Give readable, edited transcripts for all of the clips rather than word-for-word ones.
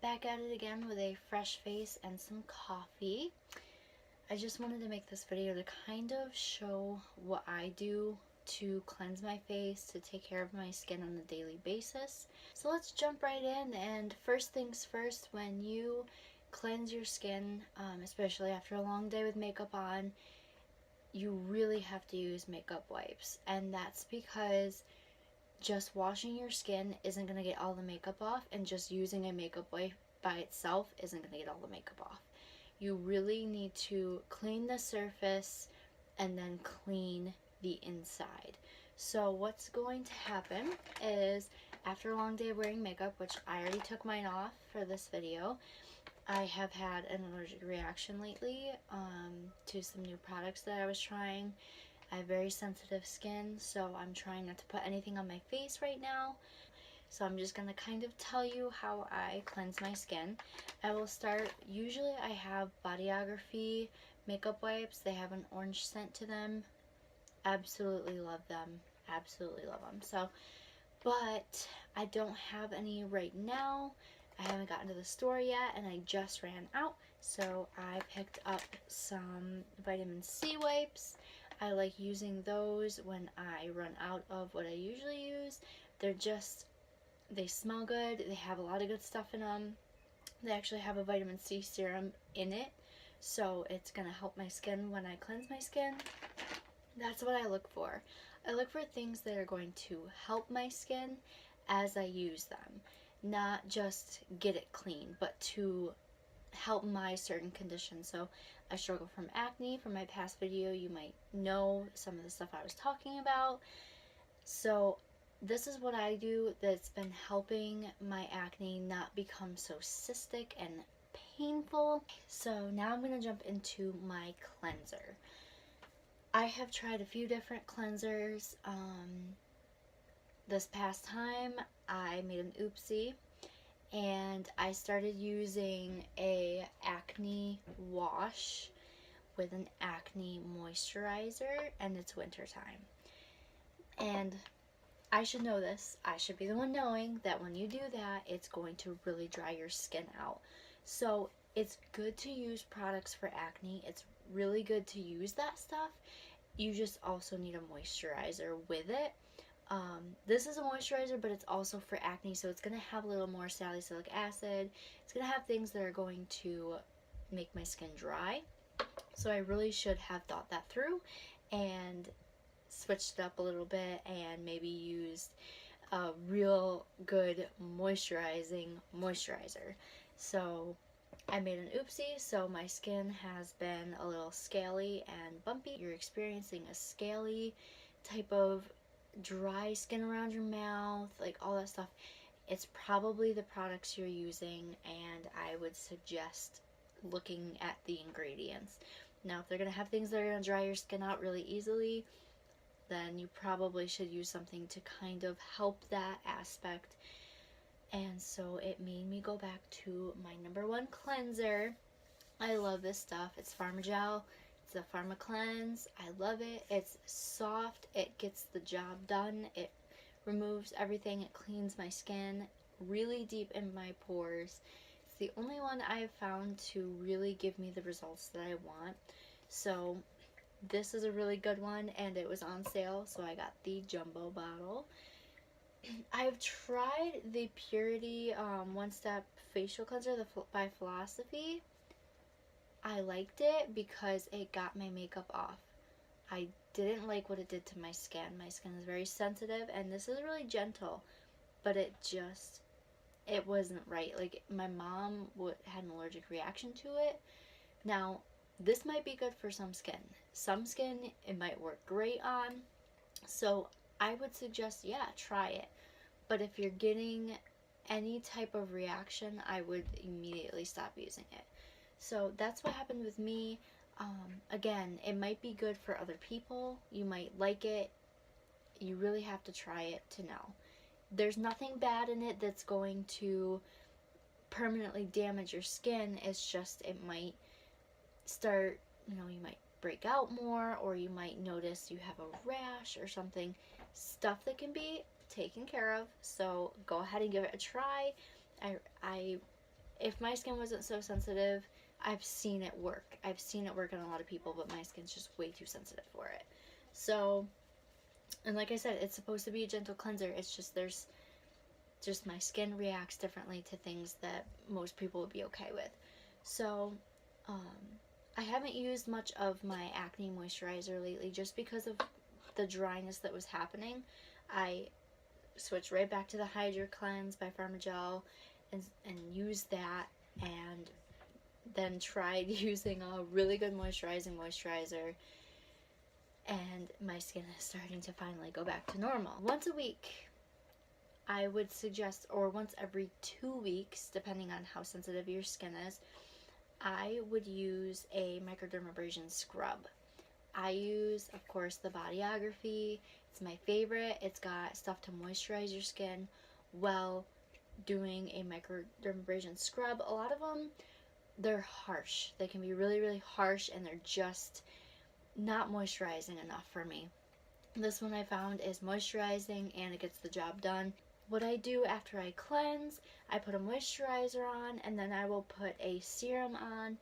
back at it again with a fresh face and some coffee. I just wanted to make this video to kind of show what I do to cleanse my face, to take care of my skin on a daily basis. So let's jump right in, and first things first, when you cleanse your skin, especially after a long day with makeup on, you really have to use makeup wipes. And that's because just washing your skin isn't going to get all the makeup off, and just using a makeup wipe by itself isn't going to get all the makeup off. You really need to clean the surface and then clean the inside. So what's going to happen is, after a long day of wearing makeup, which I already took mine off for this video, I have had an allergic reaction lately to some new products that I was trying. I have very sensitive skin, so I'm trying not to put anything on my face right now. So I'm just going to kind of tell you how I cleanse my skin. I will start, usually I have Bodyography makeup wipes. They have an orange scent to them. Absolutely love them. Absolutely love them. So, but I don't have any right now. I haven't gotten to the store yet, and I just ran out. So I picked up some vitamin C wipes. I like using those when I run out of what I usually use. They smell good. They have a lot of good stuff in them. They actually have a vitamin C serum in it, so it's going to help my skin when I cleanse my skin. That's what I look for. I look for things that are going to help my skin as I use them. Not just get it clean, but to help my certain conditions. So I struggle from acne. From my past video, you might know some of the stuff I was talking about. So this is what I do that's been helping my acne not become so cystic and painful. So now I'm going to jump into my cleanser. I have tried a few different cleansers. This past time I made an oopsie, and I started using a acne wash with an acne moisturizer, and it's winter time. And I should know this. I should be the one knowing that when you do that, it's going to really dry your skin out. So it's good to use products for acne. It's really good to use that stuff. You just also need a moisturizer with it. This is a moisturizer, but it's also for acne, so it's going to have a little more salicylic acid. It's going to have things that are going to make my skin dry. So I really should have thought that through and switched it up a little bit, and maybe used a real good moisturizing moisturizer. So I made an oopsie, so my skin has been a little scaly and bumpy. You're experiencing a scaly type of dry skin around your mouth, like all that stuff. It's probably the products you're using, and I would suggest looking at the ingredients. Now, if they're going to have things that are going to dry your skin out really easily, then you probably should use something to kind of help that aspect. And so it made me go back to my number one cleanser. I love this stuff. It's Pharmagel. It's a Pharma Cleanse. I love it. It's soft. It gets the job done. It removes everything. It cleans my skin really deep in my pores. It's the only one I've found to really give me the results that I want. So this is a really good one, and it was on sale, so I got the jumbo bottle. I've tried the Purity one-step facial cleanser by Philosophy. I liked it because it got my makeup off. I didn't like what it did to my skin. My skin is very sensitive, and this is really gentle, but it wasn't right. Like, my mom had an allergic reaction to it. Now, this might be good for some skin. Some skin it might work great on. So I would suggest, yeah, try it. But if you're getting any type of reaction, I would immediately stop using it. So that's what happened with me. Again, it might be good for other people. You might like it. You really have to try it to know. There's nothing bad in it that's going to permanently damage your skin. It's just, it might start, you might break out more, or you might notice you have a rash or something. Stuff that can be taken care of. So go ahead and give it a try. if my skin wasn't so sensitive, I've seen it work. I've seen it work on a lot of people, but my skin's just way too sensitive for it. So, and like I said, it's supposed to be a gentle cleanser. It's just my skin reacts differently to things that most people would be okay with. So, I haven't used much of my acne moisturizer lately just because of the dryness that was happening. I switched right back to the Hydra Cleanse by Pharmagel and used that, and then tried using a really good moisturizer, and my skin is starting to finally go back to normal. Once a week, I would suggest, or once every 2 weeks, depending on how sensitive your skin is, I would use a microdermabrasion scrub. I use, of course, the Bodyography. It's my favorite. It's got stuff to moisturize your skin while doing a microdermabrasion scrub. A lot of them, they're harsh. They can be really, really harsh, and they're just not moisturizing enough for me. This one I found is moisturizing and it gets the job done. What I do after I cleanse, I put a moisturizer on, and then I will put a serum on.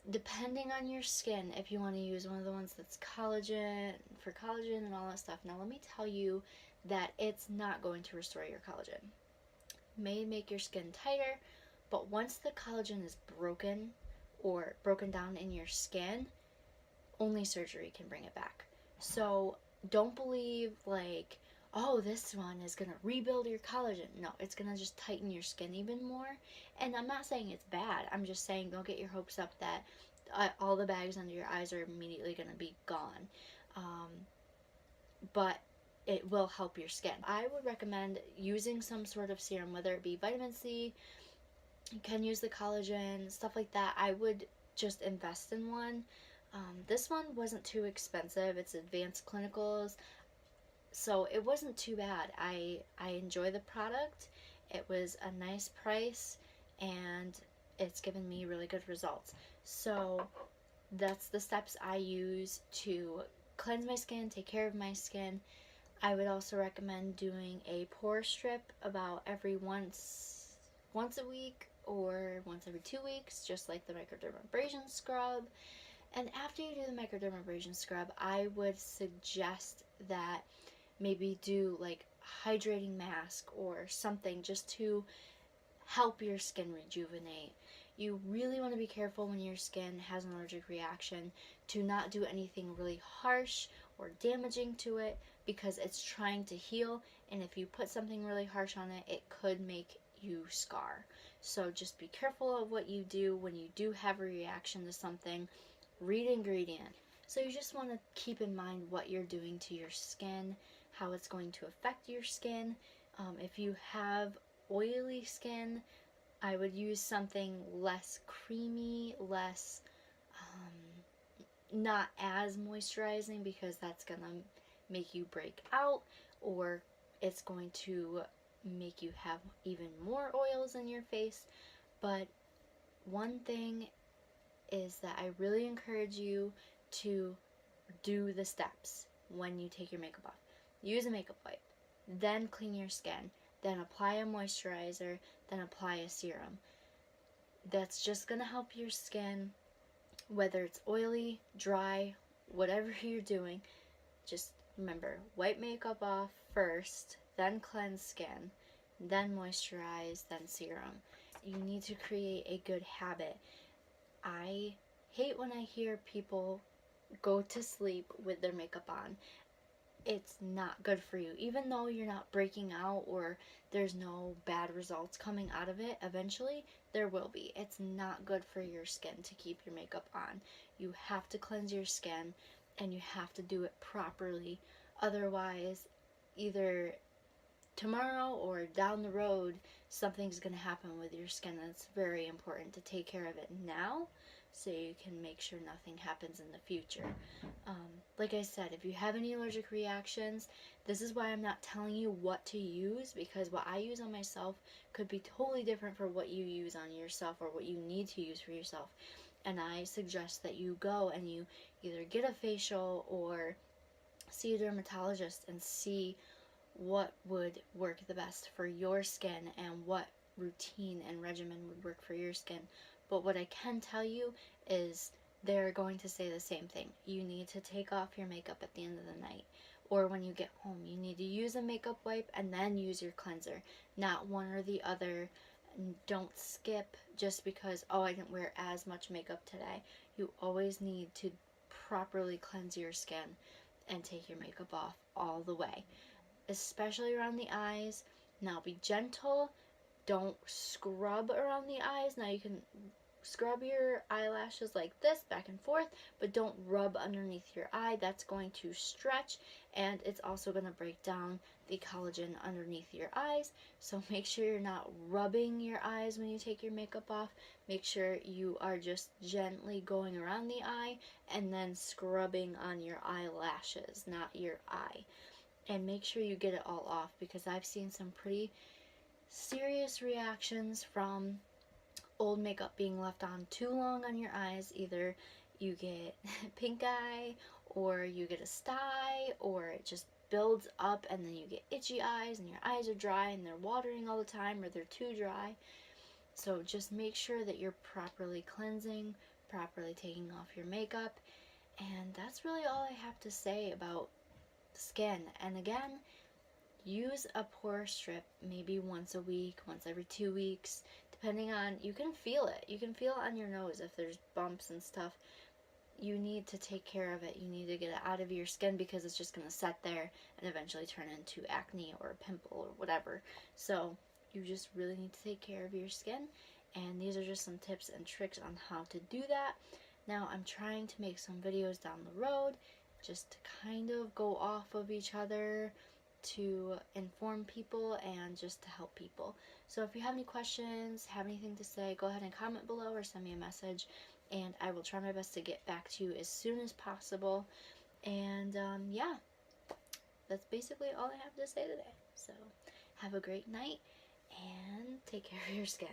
Depending on your skin, if you want to use one of the ones that's collagen, for collagen and all that stuff. Now let me tell you that it's not going to restore your collagen. It may make your skin tighter, but once the collagen is broken or broken down in your skin, only surgery can bring it back. So don't believe like, oh, this one is going to rebuild your collagen. No, it's going to just tighten your skin even more. And I'm not saying it's bad. I'm just saying don't get your hopes up that all the bags under your eyes are immediately going to be gone. But it will help your skin. I would recommend using some sort of serum, whether it be vitamin C, you can use the collagen, stuff like that. I would just invest in one. This one wasn't too expensive. It's Advanced Clinicals. So it wasn't too bad. I enjoy the product. It was a nice price, and it's given me really good results. So that's the steps I use to cleanse my skin, take care of my skin. I would also recommend doing a pore strip about every once a week or once every 2 weeks, just like the microdermabrasion scrub. And after you do the microdermabrasion scrub, I would suggest that maybe do like hydrating mask or something just to help your skin rejuvenate. You really want to be careful when your skin has an allergic reaction to not do anything really harsh or damaging to it, because it's trying to heal, and if you put something really harsh on it, it could make you scar. So just be careful of what you do when you do have a reaction to something. Read ingredient. So you just want to keep in mind what you're doing to your skin, how it's going to affect your skin. If you have oily skin, I would use something less creamy, less not as moisturizing, because that's gonna make you break out, or it's going to make you have even more oils in your face. But one thing is that I really encourage you to do the steps when you take your makeup off. Use a makeup wipe, then clean your skin, then apply a moisturizer, then apply a serum. That's just going to help your skin, whether it's oily, dry, whatever you're doing. Just remember, wipe makeup off first, then cleanse skin, then moisturize, then serum. You need to create a good habit. I hate when I hear people go to sleep with their makeup on. It's not good for you. Even though you're not breaking out or there's no bad results coming out of it, eventually there will be. It's not good for your skin to keep your makeup on. You have to cleanse your skin, and you have to do it properly. Otherwise, either tomorrow or down the road, something's going to happen with your skin, and it's very important to take care of it now so you can make sure nothing happens in the future. Like I said, if you have any allergic reactions, this is why I'm not telling you what to use, because what I use on myself could be totally different for what you use on yourself or what you need to use for yourself. And I suggest that you go and you either get a facial or see a dermatologist and see what would work the best for your skin and what routine and regimen would work for your skin. But what I can tell you is they're going to say the same thing. You need to take off your makeup at the end of the night, or when you get home. You need to use a makeup wipe and then use your cleanser, not one or the other. Don't skip just because, oh, I didn't wear as much makeup today. You always need to properly cleanse your skin and take your makeup off all the way, especially around the eyes. Now be gentle. Don't scrub around the eyes. Now you can scrub your eyelashes like this back and forth, but don't rub underneath your eye. That's going to stretch, and it's also going to break down the collagen underneath your eyes. So make sure you're not rubbing your eyes when you take your makeup off. Make sure you are just gently going around the eye and then scrubbing on your eyelashes, not your eye. And make sure you get it all off, because I've seen some pretty serious reactions from old makeup being left on too long on your eyes. Either you get pink eye, or you get a sty, or it just builds up and then you get itchy eyes and your eyes are dry and they're watering all the time, or they're too dry. So just make sure that you're properly cleansing, properly taking off your makeup. And that's really all I have to say about skin. And again, use a pore strip maybe once a week, once every 2 weeks, depending on, you can feel it. You can feel it on your nose if there's bumps and stuff. You need to take care of it. You need to get it out of your skin, because it's just going to sit there and eventually turn into acne or a pimple or whatever. So you just really need to take care of your skin. And these are just some tips and tricks on how to do that. Now I'm trying to make some videos down the road just to kind of go off of each other, to inform people and just to help people. So if you have any questions, have anything to say, go ahead and comment below or send me a message, and I will try my best to get back to you as soon as possible. And yeah, that's basically all I have to say today. So have a great night and take care of your skin.